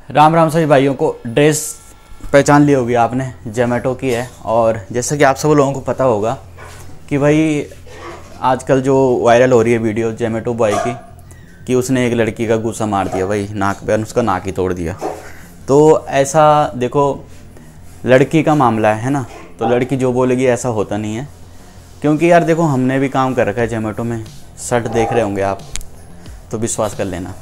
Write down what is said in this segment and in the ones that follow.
राम राम सभी भाइयों को। ड्रेस पहचान ली होगी आपने, जोमेटो की है। और जैसा कि आप सब लोगों को पता होगा कि भाई आजकल जो वायरल हो रही है वीडियो जोमेटो बॉय की, कि उसने एक लड़की का गुस्सा मार दिया भाई नाक पे, उसका नाक ही तोड़ दिया। तो ऐसा देखो लड़की का मामला है ना, तो लड़की जो बोलेगी ऐसा होता नहीं है। क्योंकि यार देखो हमने भी काम कर रखा है जोमेटो में, शर्ट देख रहे होंगे आप तो विश्वास कर लेना,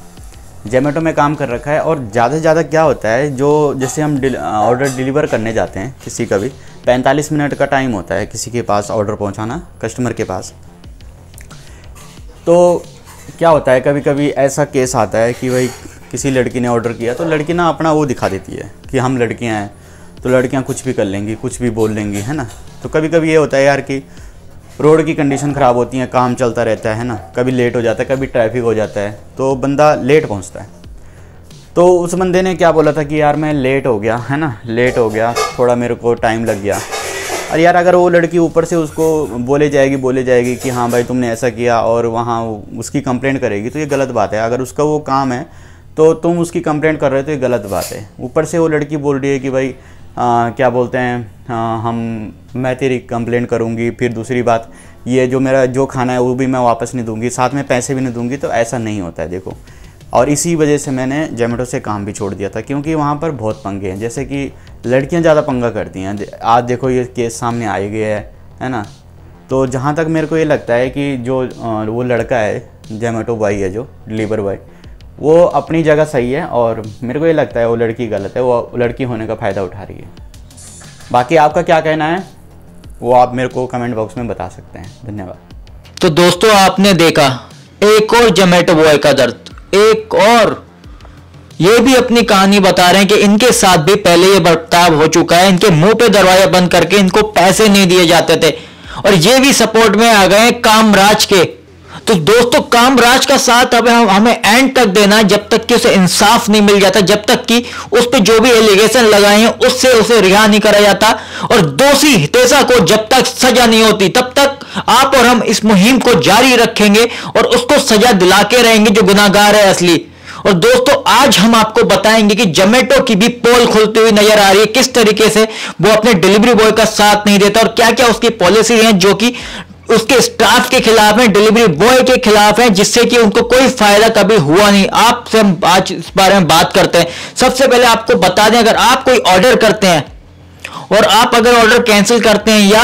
जोमेटो में काम कर रखा है। और ज़्यादा से ज़्यादा क्या होता है, जो जैसे हम ऑर्डर डिलीवर करने जाते हैं किसी का भी 45 मिनट का टाइम होता है किसी के पास ऑर्डर पहुंचाना कस्टमर के पास। तो क्या होता है कभी कभी ऐसा केस आता है कि भाई किसी लड़की ने ऑर्डर किया तो लड़की ना अपना वो दिखा देती है कि हम लड़कियां हैं, तो लड़कियां कुछ भी कर लेंगी, कुछ भी बोल लेंगी, है ना। तो कभी कभी ये होता है यार कि रोड की कंडीशन ख़राब होती है, काम चलता रहता है ना, कभी लेट हो जाता है, कभी ट्रैफिक हो जाता है, तो बंदा लेट पहुंचता है। तो उस बंदे ने क्या बोला था कि यार मैं लेट हो गया, है ना, लेट हो गया, थोड़ा मेरे को टाइम लग गया। और यार अगर वो लड़की ऊपर से उसको बोले जाएगी कि हाँ भाई तुमने ऐसा किया और वहाँ उसकी कंप्लेंट करेगी, तो ये गलत बात है। अगर उसका वो काम है तो तुम उसकी कंप्लेंट कर रहे हो तो ये गलत बात है। ऊपर से वो लड़की बोल रही है कि भाई क्या बोलते हैं मैं तेरी कंप्लेंट करूँगी, फिर दूसरी बात ये जो मेरा जो खाना है वो भी मैं वापस नहीं दूंगी, साथ में पैसे भी नहीं दूंगी। तो ऐसा नहीं होता है देखो। और इसी वजह से मैंने जोमेटो से काम भी छोड़ दिया था, क्योंकि वहाँ पर बहुत पंगे हैं, जैसे कि लड़कियाँ ज़्यादा पंगा करती हैं। आज देखो ये केस सामने आ गया है ना। तो जहाँ तक मेरे को ये लगता है कि जो वो लड़का है जोमेटो बॉय है, जो डिलीवर बॉय, वो अपनी जगह सही है। और मेरे को ये लगता है वो लड़की गलत है, वो लड़की होने का फ़ायदा उठा रही है। बाकी आपका क्या कहना है वो आप मेरे को कमेंट बॉक्स में बता सकते हैं। धन्यवाद। तो दोस्तों आपने देखा एक और जोमेटो बॉय का दर्द, एक और ये भी अपनी कहानी बता रहे हैं कि इनके साथ भी पहले ये बर्ताव हो चुका है। इनके मुंह पे दरवाजा बंद करके इनको पैसे नहीं दिए जाते थे और ये भी सपोर्ट में आ गए कामराज के। तो दोस्तों कामराज का साथ अब हमें एंड तक देना है, जब तक कि उसे इंसाफ नहीं मिल जाता, जब तक कि उस पर जो भी एलिगेशन लगाए हैं उससे उसे रिहा नहीं करा जाता, और दोषी हितेशा को जब तक सजा नहीं होती तब तक आप और हम इस मुहिम को जारी रखेंगे और उसको सजा दिला के रहेंगे जो गुनाहगार है असली। और दोस्तों आज हम आपको बताएंगे कि जोमेटो की भी पोल खुलती हुई नजर आ रही है, किस तरीके से वो अपने डिलीवरी बॉय का साथ नहीं देता और क्या क्या उसकी पॉलिसी है जो कि उसके स्टाफ के खिलाफ है, डिलीवरी बॉय के खिलाफ है, जिससे कि उनको कोई फायदा कभी हुआ नहीं। आपसे हम आज इस बारे में बात करते हैं। सबसे पहले आपको बता दें, अगर आप कोई ऑर्डर करते हैं और आप अगर ऑर्डर कैंसिल करते हैं या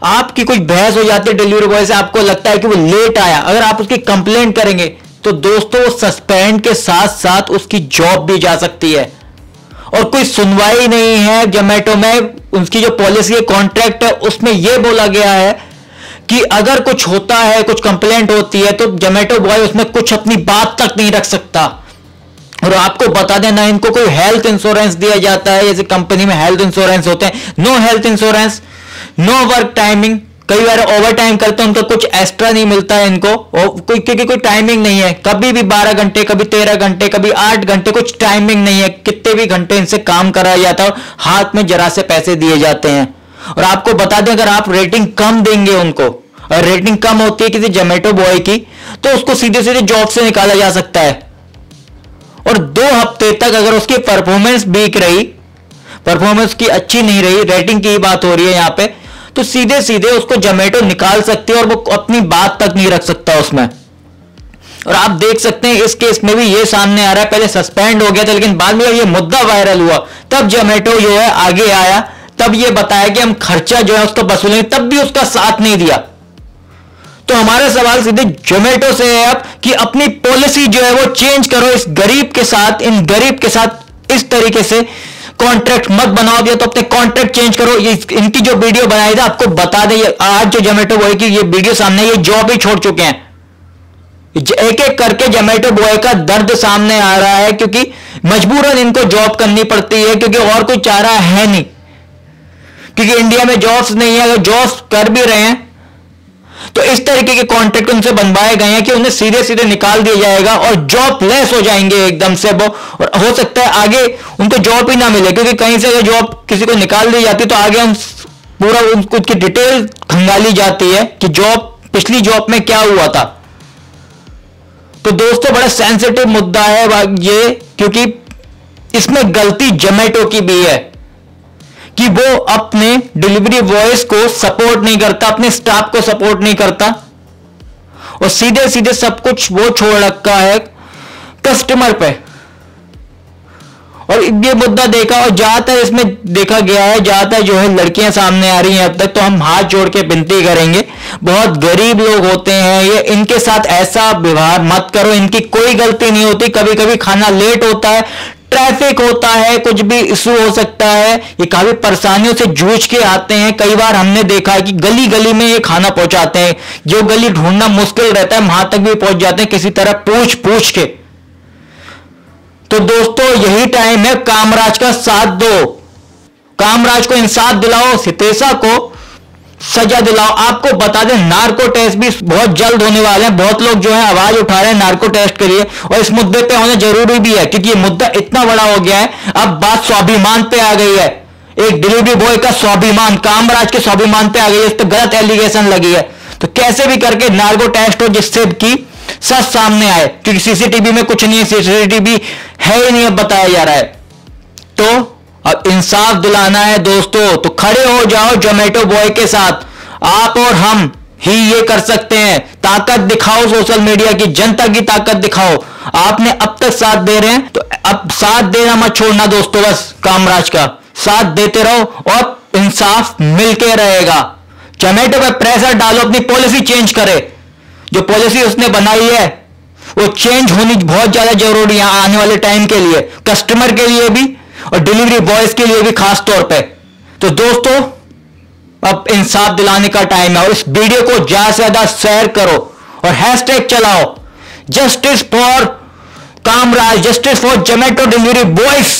आपकी कुछ बहस हो जाती है डिलीवरी बॉय से, आपको लगता है कि वो लेट आया, अगर आप उसकी कंप्लेंट करेंगे तो दोस्तों सस्पेंड के साथ साथ उसकी जॉब भी जा सकती है। और कोई सुनवाई नहीं है जोमेटो में। उनकी जो पॉलिसी है, कॉन्ट्रैक्ट है, उसमें यह बोला गया है कि अगर कुछ होता है, कुछ कंप्लेंट होती है तो जोमेटो बॉय उसमें कुछ अपनी बात तक नहीं रख सकता। और आपको बता देना इनको कोई हेल्थ इंश्योरेंस दिया जाता है, जैसे कंपनी में हेल्थ इंश्योरेंस होते हैं। No health insurance, no work timing, कई बार ओवर टाइम करते हैं उनको कुछ एक्स्ट्रा नहीं मिलता है इनको, क्योंकि कोई टाइमिंग नहीं है, कभी भी 12 घंटे, कभी 13 घंटे, कभी 8 घंटे, कुछ टाइमिंग नहीं है, कितने भी घंटे इनसे काम कराया जाता है, हाथ में जरा से पैसे दिए जाते हैं। और आपको बता दें अगर आप रेटिंग कम देंगे उनको, और रेटिंग कम होती है किसी जोमेटो बॉय की, तो उसको सीधे सीधे जॉब से निकाला जा सकता है। और 2 हफ्ते तक अगर उसकी परफॉर्मेंस वीक रही, परफॉर्मेंस की अच्छी नहीं रही, रेटिंग की बात हो रही है यहां पे, तो सीधे सीधे उसको जोमेटो निकाल सकती है और वो अपनी बात तक नहीं रख सकता उसमें। और आप देख सकते हैं इस केस में भी ये सामने आ रहा है, पहले सस्पेंड हो गया था लेकिन बाद में ये मुद्दा वायरल हुआ तब जोमेटो जो है आगे आया, तब ये बताया कि हम खर्चा जो है उसका वसूलेंगे, तब भी उसका साथ नहीं दिया। तो हमारा सवाल सीधे जोमेटो से है अब कि अपनी पॉलिसी जो है वो चेंज करो, इस गरीब के साथ, इन गरीब के साथ इस तरीके से कॉन्ट्रैक्ट मत बनाओ दिया, तो अपने कॉन्ट्रैक्ट चेंज करो। ये इनकी जो वीडियो बनाई था आपको बता दें, आज जो जोमेटो बॉय की ये वीडियो सामने, ये जॉब ही छोड़ चुके हैं। एक एक करके जोमेटो बॉय का दर्द सामने आ रहा है, क्योंकि मजबूरन इनको जॉब करनी पड़ती है, क्योंकि और कोई चारा है नहीं, क्योंकि इंडिया में जॉब्स नहीं है। अगर जॉब्स कर भी रहे हैं तो इस तरीके के कॉन्ट्रैक्ट उनसे बनवाए गए हैं कि उन्हें सीधे सीधे निकाल दिया जाएगा और जॉब लेस हो जाएंगे एकदम से वो। और हो सकता है आगे उनको जॉब ही ना मिले, क्योंकि कहीं से अगर जॉब किसी को निकाल दी जाती तो आगे हम पूरा उसकी डिटेल खंगाली जाती है कि जॉब, पिछली जॉब में क्या हुआ था। तो दोस्तों बड़ा सेंसिटिव मुद्दा है ये, क्योंकि इसमें गलती जोमेटो की भी है कि वो अपने डिलीवरी बॉयज को सपोर्ट नहीं करता, अपने स्टाफ को सपोर्ट नहीं करता और सीधे सीधे सब कुछ वो छोड़ रखा है कस्टमर पे। और ये मुद्दा देखा और ज्यादातर इसमें देखा गया है, ज्यादातर जो है लड़कियां सामने आ रही हैं अब तक, तो हम हाथ जोड़ के विनती करेंगे, बहुत गरीब लोग होते हैं ये, इनके साथ ऐसा व्यवहार मत करो, इनकी कोई गलती नहीं होती। कभी कभी खाना लेट होता है, ट्रैफिक होता है, कुछ भी इशू हो सकता है, ये काफी परेशानियों से जूझ के आते हैं। कई बार हमने देखा है कि गली गली में ये खाना पहुंचाते हैं, जो गली ढूंढना मुश्किल रहता है वहां तक भी पहुंच जाते हैं किसी तरह पूछ पूछ के। तो दोस्तों यही टाइम है, कामराज का साथ दो, कामराज को इंसाफ दिलाओ, सितेशा को सजा दिलाओ। आपको बता दें नार्को टेस्ट भी बहुत जल्द होने वाले हैं, बहुत लोग जो है आवाज उठा रहे हैं नार्को टेस्ट के लिए और इस मुद्दे पे होना जरूरी भी है क्योंकि ये मुद्दा इतना बड़ा हो गया है। अब बात स्वाभिमान पे आ गई है, एक डिलीवरी बॉय का स्वाभिमान, कामराज के स्वाभिमान पे आ गई है, इस पर गलत एलिगेशन लगी है। तो कैसे भी करके नार्को टेस्ट हो जिससे कि सच सामने आए, क्योंकि सीसीटीवी में कुछ नहीं है, सीसीटीवी है ही नहीं बताया जा रहा है। तो अब इंसाफ दिलाना है दोस्तों, तो खड़े हो जाओ जोमेटो बॉय के साथ, आप और हम ही ये कर सकते हैं। ताकत दिखाओ, सोशल मीडिया की जनता की ताकत दिखाओ। आपने अब तक साथ दे रहे हैं तो अब साथ देना मत छोड़ना दोस्तों, बस कामराज का साथ देते रहो और इंसाफ मिलके रहेगा। जोमेटो पे प्रेशर डालो, अपनी पॉलिसी चेंज करे, जो पॉलिसी उसने बनाई है वो चेंज होनी बहुत ज्यादा जरूरी है आने वाले टाइम के लिए, कस्टमर के लिए भी और डिलीवरी बॉयज के लिए भी खास तौर पे। तो दोस्तों अब इंसाफ दिलाने का टाइम है और इस वीडियो को ज्यादा से ज्यादा शेयर करो और हैशटैग चलाओ, justice for Kamraj, justice for Zomato delivery boys.